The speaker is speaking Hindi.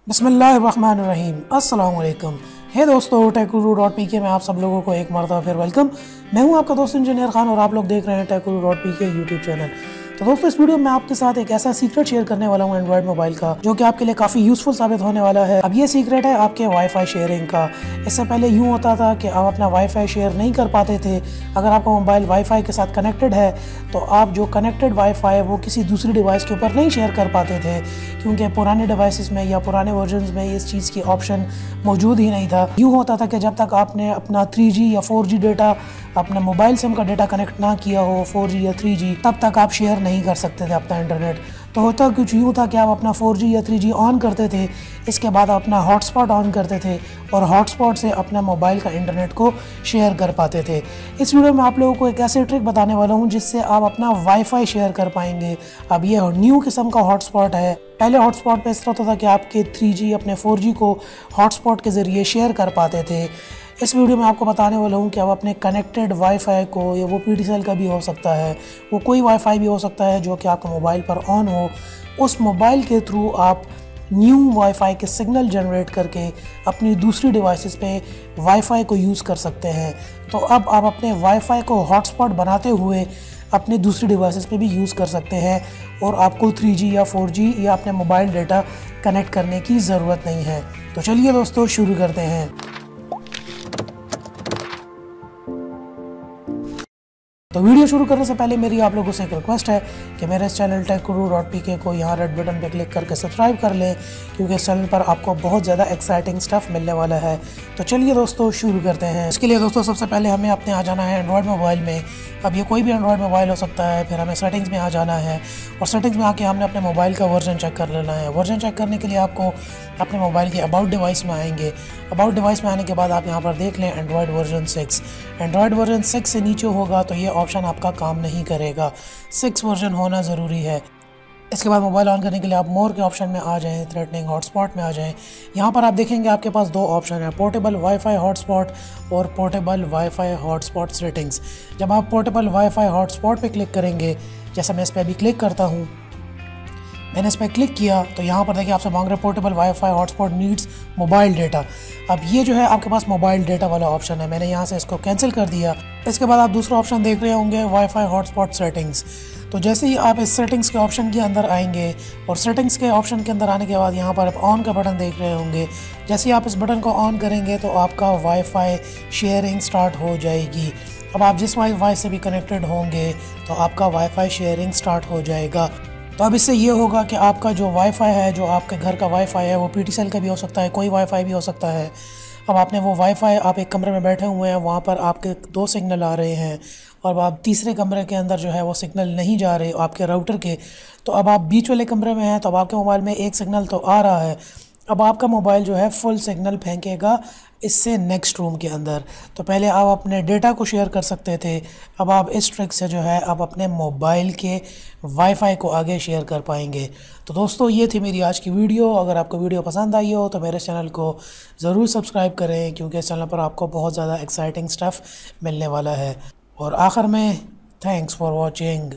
बिस्मिल्लाहिर्रहमानिर्रहीम अस्सलाम वालेकुम। हे दोस्तों, Urdu.PK में आप सब लोगों को एक मरतबा फिर वेलकम। मैं हूं आपका दोस्त इंजीनियर खान और आप लोग देख रहे हैं Urdu.PK यूट्यूब चैनल। तो दोस्तों, इस वीडियो में आपके साथ एक ऐसा सीक्रेट शेयर करने वाला हूं एंड्रॉइड मोबाइल का, जो कि आपके लिए काफ़ी यूजफुल साबित होने वाला है। अब ये सीक्रेट है आपके वाईफाई शेयरिंग का। इससे पहले यूँ होता था कि आप अपना वाईफाई शेयर नहीं कर पाते थे। अगर आपका मोबाइल वाईफाई के साथ कनेक्टेड है तो आप जो कनेक्टेड वाईफाई है वो किसी दूसरी डिवाइस के ऊपर नहीं शेयर कर पाते थे, क्योंकि पुराने डिवाइसेस में या पुराने वर्जन्स में इस चीज़ की ऑप्शन मौजूद ही नहीं था। यूँ होता था कि जब तक आपने अपना 3G या 4G डेटा, अपना मोबाइल सिम का डेटा कनेक्ट ना किया हो 4G या 3G, तब तक आप शेयर नहीं कर सकते थे अपना इंटरनेट। तो होता कुछ यूँ था कि आप अपना 4G या 3G ऑन करते थे, इसके बाद अपना हॉटस्पॉट ऑन करते थे और हॉटस्पॉट से अपना मोबाइल का इंटरनेट को शेयर कर पाते थे। इस वीडियो में आप लोगों को एक ऐसी ट्रिक बताने वाला हूँ जिससे आप अपना वाईफाई शेयर कर पाएंगे। अब ये न्यू किस्म का हॉटस्पॉट है। पहले हॉटस्पॉट पे इस तरह होता था कि आपके 3G अपने 4G को हॉटस्पॉट के ज़रिए शेयर कर पाते थे। इस वीडियो में आपको बताने वाला हूँ कि आप अपने कनेक्टेड वाईफाई को, या वो PTCL का भी हो सकता है, वो कोई वाईफाई भी हो सकता है जो कि आपके मोबाइल पर ऑन हो, उस मोबाइल के थ्रू आप न्यू वाईफाई के सिग्नल जनरेट करके अपनी दूसरी डिवाइसेस पे वाईफाई को यूज़ कर सकते हैं। तो अब आप अपने वाईफाई को हॉटस्पॉट बनाते हुए अपने दूसरी डिवाइसेस पे भी यूज़ कर सकते हैं और आपको 3G या 4G या अपने मोबाइल डेटा कनेक्ट करने की ज़रूरत नहीं है। तो चलिए दोस्तों, शुरू करते हैं। तो वीडियो शुरू करने से पहले मेरी आप लोगों से एक रिक्वेस्ट है कि मेरे इस चैनल Urdu.PK को यहाँ रेड बटन पे क्लिक करके सब्सक्राइब कर लें, क्योंकि इस चैनल पर आपको बहुत ज़्यादा एक्साइटिंग स्टफ़ मिलने वाला है। तो चलिए दोस्तों, शुरू करते हैं। इसके लिए दोस्तों सबसे पहले हमें अपने आ जाना है एंड्रॉयड मोबाइल में। अब ये कोई भी एंड्रॉयड मोबाइल हो सकता है। फिर हमें सेटिंग्स में आ जाना है और सेटिंग्स में आके हमने अपने मोबाइल का वर्जन चेक कर लेना है। वर्जन चेक करने के लिए आपको अपने मोबाइल के अबाउट डिवाइस में आएंगे। अबाउट डिवाइस में आने के बाद आप यहाँ पर देख लें एंड्रॉयड वर्जन 6। एंड्रॉयड वर्जन 6 से नीचे होगा तो ये ऑप्शन आपका काम नहीं करेगा। 6 वर्जन होना ज़रूरी है। इसके बाद मोबाइल ऑन करने के लिए आप मोर के ऑप्शन में आ जाएं, थ्रेटनिंग हॉटस्पॉट में आ जाएं। यहाँ पर आप देखेंगे आपके पास दो ऑप्शन है, पोर्टेबल वाईफाई हॉटस्पॉट और पोर्टेबल वाईफाई हॉटस्पॉट सेटिंग्स। जब आप पोर्टेबल वाईफाई हॉटस्पॉट पे क्लिक करेंगे, जैसा मैं इस पर अभी क्लिक करता हूँ, मैंने इस पर क्लिक किया तो यहाँ पर देखिए आपसे मांग रहे portable wifi hotspot needs mobile data. अब ये जो है आपके पास मोबाइल डेटा वाला ऑप्शन है, मैंने यहाँ से इसको कैंसिल कर दिया। इसके बाद आप दूसरा ऑप्शन देख रहे होंगे वाईफाई हॉटस्पॉट सेटिंग्स। तो जैसे ही आप इस सेटिंग्स के ऑप्शन के अंदर आएंगे और सेटिंग्स के ऑप्शन के अंदर आने के बाद यहाँ पर आप ऑन का बटन देख रहे होंगे। जैसे ही आप इस बटन को ऑन करेंगे तो आपका वाईफाई शेयरिंग स्टार्ट हो जाएगी। अब आप जिस वाईफाई से भी कनेक्टेड होंगे तो आपका वाईफाई शेयरिंग स्टार्ट हो जाएगा। तो अब इससे ये होगा कि आपका जो वाईफाई है, जो आपके घर का वाईफाई है, वो PTCL का भी हो सकता है, कोई वाईफाई भी हो सकता है। अब आपने वो वाईफाई, आप एक कमरे में बैठे हुए हैं, वहाँ पर आपके 2 सिग्नल आ रहे हैं और आप तीसरे कमरे के अंदर जो है वो सिग्नल नहीं जा रहे आपके राउटर के। तो अब आप बीच वाले कमरे में हैं तो अब आपके मोबाइल में एक सिग्नल तो आ रहा है। अब आपका मोबाइल जो है फुल सिग्नल फेंकेगा इससे नेक्स्ट रूम के अंदर। तो पहले आप अपने डेटा को शेयर कर सकते थे, अब आप इस ट्रिक से जो है आप अपने मोबाइल के वाईफाई को आगे शेयर कर पाएंगे। तो दोस्तों, ये थी मेरी आज की वीडियो। अगर आपको वीडियो पसंद आई हो तो मेरे चैनल को ज़रूर सब्सक्राइब करें, क्योंकि इस चैनल पर आपको बहुत ज़्यादा एक्साइटिंग स्टफ़ मिलने वाला है। और आखिर में, थैंक्स फॉर वॉचिंग।